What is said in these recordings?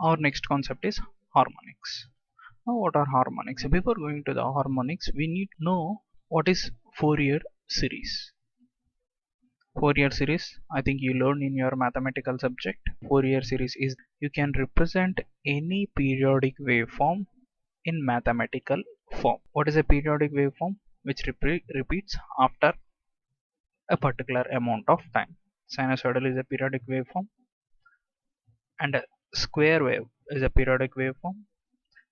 Our next concept is harmonics. Now what are harmonics? Before going to the harmonics, we need to know what is Fourier series. Fourier series, I think you learned in your mathematical subject. Fourier series is you can represent any periodic waveform in mathematical form. What is a periodic waveform? Which repeats after a particular amount of time. Sinusoidal is a periodic waveform, and a square wave is a periodic waveform,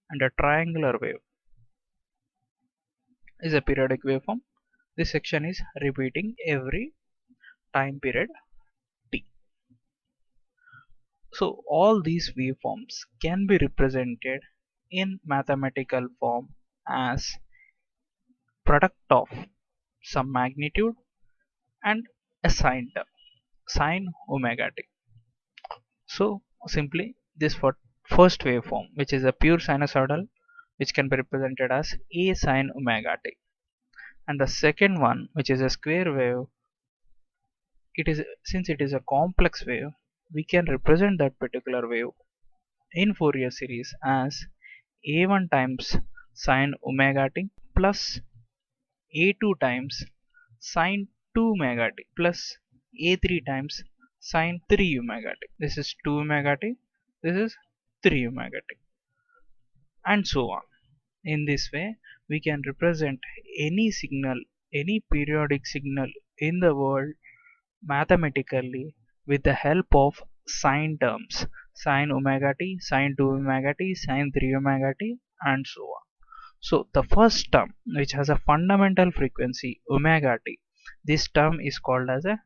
and a triangular wave is a periodic waveform. This section is repeating every time period t. So all these waveforms can be represented in mathematical form as product of some magnitude and a sine term, sine omega t. So simply this for first waveform, which is a pure sinusoidal, which can be represented as a sine omega t, and the second one, which is a square wave, since it is a complex wave, we can represent that particular wave in Fourier series as a1 times sine omega t plus a2 times sine 2 omega t plus a3 times sine 3 omega t. This is 2 omega t, this is 3 omega t, and so on. In this way, we can represent any signal, any periodic signal in the world mathematically with the help of sine terms, sine omega t, sine 2 omega t, sine 3 omega t, and so on. So the first term, which has a fundamental frequency omega t, this term is called as a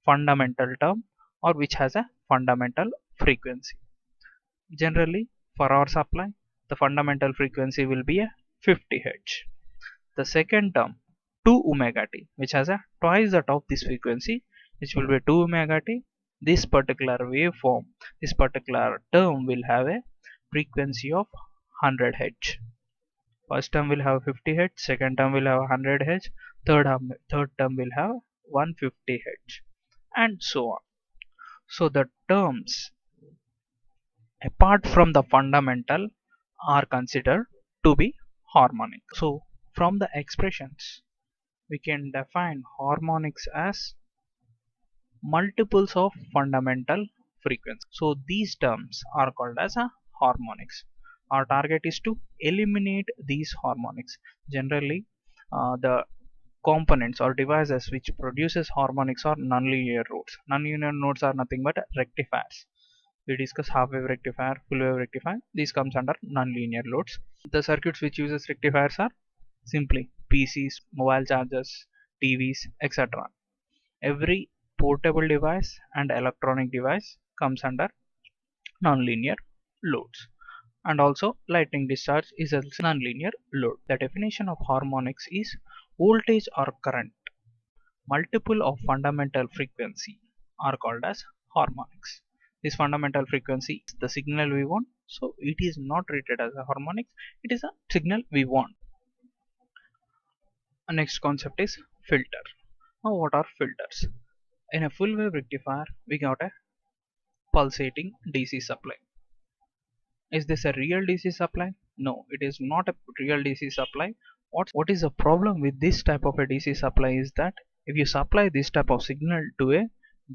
fundamental term, or which has a fundamental frequency. Generally, for our supply, the fundamental frequency will be a 50 Hz. The second term, 2 omega t, which has a twice that of this frequency, which will be 2 omega t. This particular waveform, this particular term will have a frequency of 100 Hz. First term will have 50 Hz, second term will have 100 Hz, third term will have 150 Hz, and so on. So the terms apart from the fundamental are considered to be harmonic. So from the expressions, we can define harmonics as multiples of fundamental frequency. So these terms are called as a harmonics. Our target is to eliminate these harmonics. Generally, the components or devices which produces harmonics are nonlinear nodes. Nonlinear nodes are nothing but rectifiers. We discuss half wave rectifier, full wave rectifier. These comes under nonlinear loads. The circuits which uses rectifiers are simply PCs, mobile chargers, TVs, etc. Every portable device and electronic device comes under nonlinear loads. And also lightning discharge is a nonlinear load. The definition of harmonics is voltage or current multiple of fundamental frequency are called as harmonics. This fundamental frequency is the signal we want, so it is not treated as a harmonic, it is a signal we want. Our next concept is filter. Now what are filters? In a full wave rectifier, we got a pulsating DC supply. Is this a real DC supply? No, it is not a real DC supply. What is the problem with this type of a DC supply is that if you supply this type of signal to a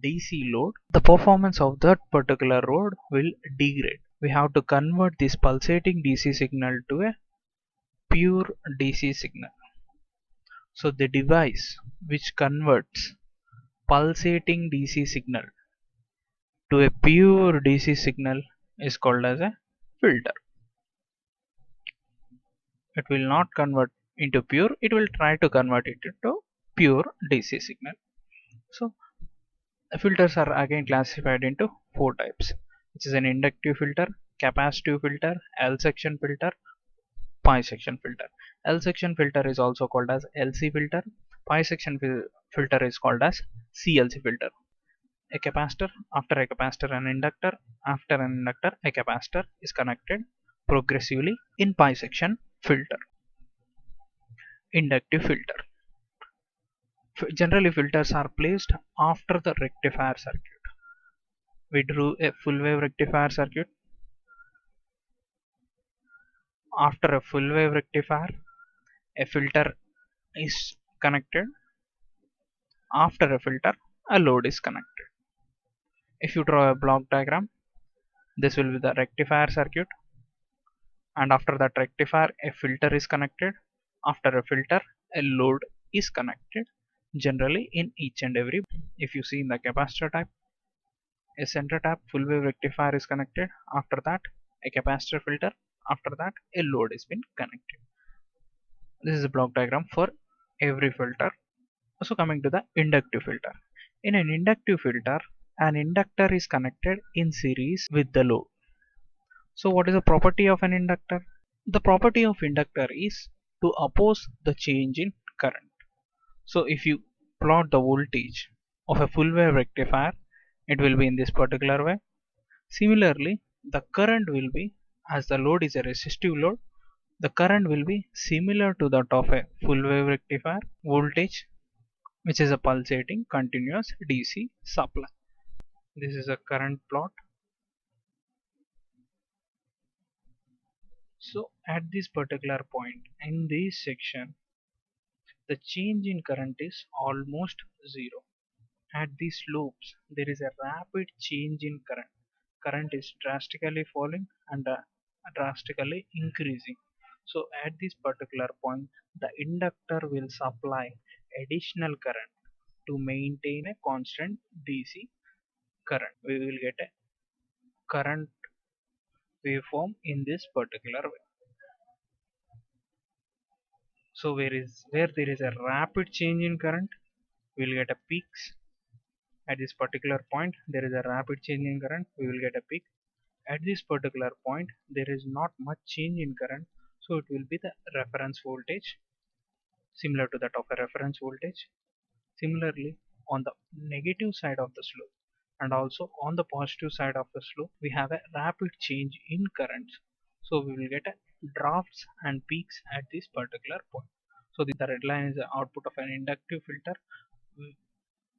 DC load, the performance of that particular load will degrade. We have to convert this pulsating DC signal to a pure DC signal. So the device which converts pulsating DC signal to a pure DC signal is called as a filter. It will not convert into pure, it will try to convert it into pure DC signal. So filters are again classified into four types, which is an inductive filter, capacitive filter, L section filter, pi section filter. L section filter is also called as LC filter. Pi section filter is called as CLC filter. A capacitor, after a capacitor an inductor, after an inductor a capacitor is connected progressively in pi section filter. Inductive filter. Generally filters are placed after the rectifier circuit. We drew a full wave rectifier circuit. after a full wave rectifier, a filter is connected. After a filter, a load is connected. If you draw a block diagram, this will be the rectifier circuit, and after that rectifier a filter is connected. After a filter a load is connected. Generally in each and every, if you see in the capacitor type, a center tap full wave rectifier is connected. After that a capacitor filter. After that a load is been connected. This is a block diagram for every filter. So coming to the inductive filter. In an inductive filter, an inductor is connected in series with the load. So what is the property of an inductor? The property of inductor is to oppose the change in current. So if you plot the voltage of a full wave rectifier, it will be in this particular way. Similarly, the current will be, as the load is a resistive load, the current will be similar to that of a full wave rectifier voltage, which is a pulsating continuous DC supply. This is a current plot. So at this particular point in this section, the change in current is almost zero. At these loops, there is a rapid change in current. Current is drastically falling and drastically increasing. So at this particular point, the inductor will supply additional current to maintain a constant DC current. We will get a current waveform in this particular way. So where there is a rapid change in current, we will get a peaks. At this particular point, there is a rapid change in current, we will get a peak. At this particular point, there is not much change in current, so it will be the reference voltage, similar to that of a reference voltage. Similarly, on the negative side of the slope and also on the positive side of the slope, we have a rapid change in currents. So we will get a drafts and peaks at this particular point. So the red line is the output of an inductive filter,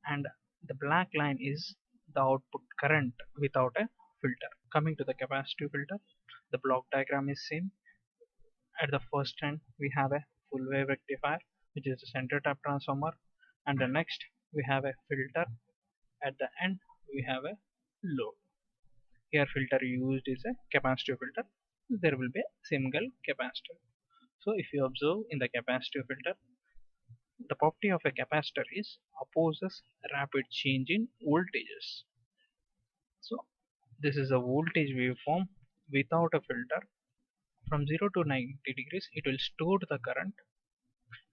and the black line is the output current without a filter. Coming to the capacitive filter, the block diagram is same. At the first end we have a full wave rectifier, which is a center tap transformer, and the next we have a filter. At the end we have a load. Here filter used is a capacitive filter. There will be a single capacitor. So if you observe in the capacitive filter, the property of a capacitor is opposes rapid change in voltages. So this is a voltage waveform without a filter. From 0 to 90 degrees it will store the current,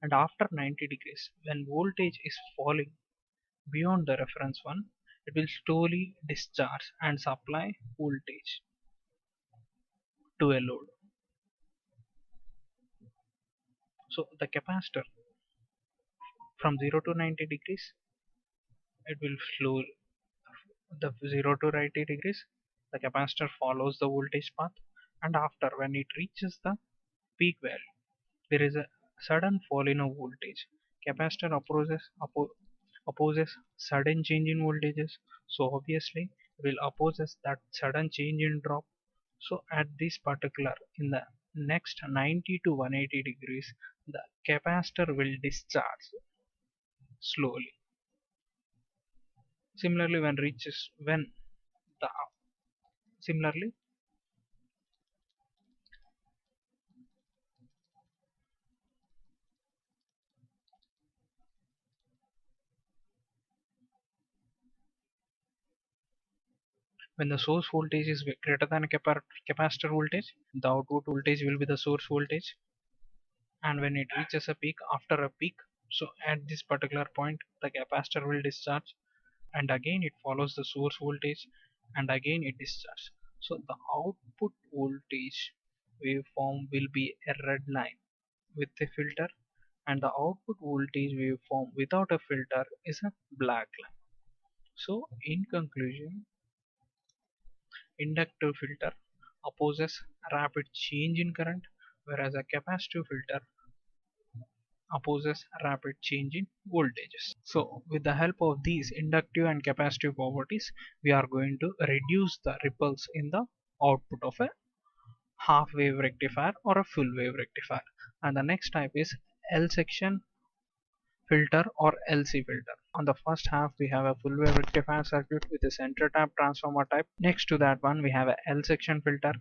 and after 90 degrees when voltage is falling beyond the reference one, it will slowly discharge and supply voltage to a load. So the capacitor from 0 to 90 degrees, it will slow the 0 to 90 degrees, the capacitor follows the voltage path, and after when it reaches the peak value, there is a sudden fall in a voltage. Capacitor opposes sudden change in voltages, so obviously will opposes that sudden change in drop. So at this particular, in the next 90 to 180 degrees, the capacitor will discharge slowly. Similarly when reaches when the similarly when the source voltage is greater than a capacitor voltage, the output voltage will be the source voltage. And when it reaches a peak, after a peak, so at this particular point the capacitor will discharge, and again it follows the source voltage, and again it discharges. So the output voltage waveform will be a red line with a filter, and the output voltage waveform without a filter is a black line. So in conclusion, inductive filter opposes rapid change in current, whereas a capacitive filter opposes rapid change in voltages. So with the help of these inductive and capacitive properties, we are going to reduce the ripples in the output of a half wave rectifier or a full wave rectifier. And the next type is L section filter or LC filter. On the first half we have a full wave rectifier circuit with a center tap transformer type. Next to that one we have a L section filter.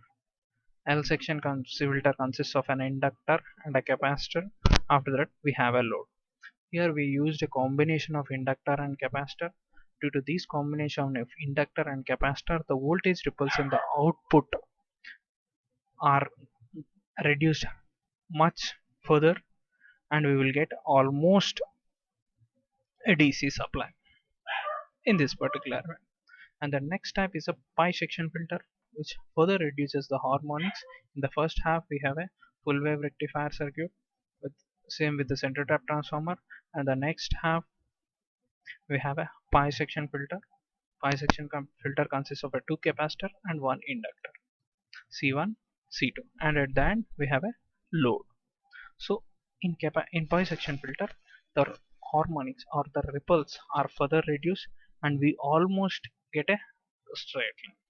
L section filter consists of an inductor and a capacitor. After that we have a load. Here we used a combination of inductor and capacitor. Due to this combination of inductor and capacitor, the voltage ripples in the output are reduced much further, and we will get almost a DC supply in this particular one. And the next type is a pi section filter, which further reduces the harmonics. In the first half we have a full wave rectifier circuit with same with the center tap transformer, and the next half we have a pi section filter. Pi section filter consists of a two capacitor and one inductor, C1 C2, and at the end we have a load. So in pi section filter, the harmonics or the ripples are further reduced and we almost get a straight line.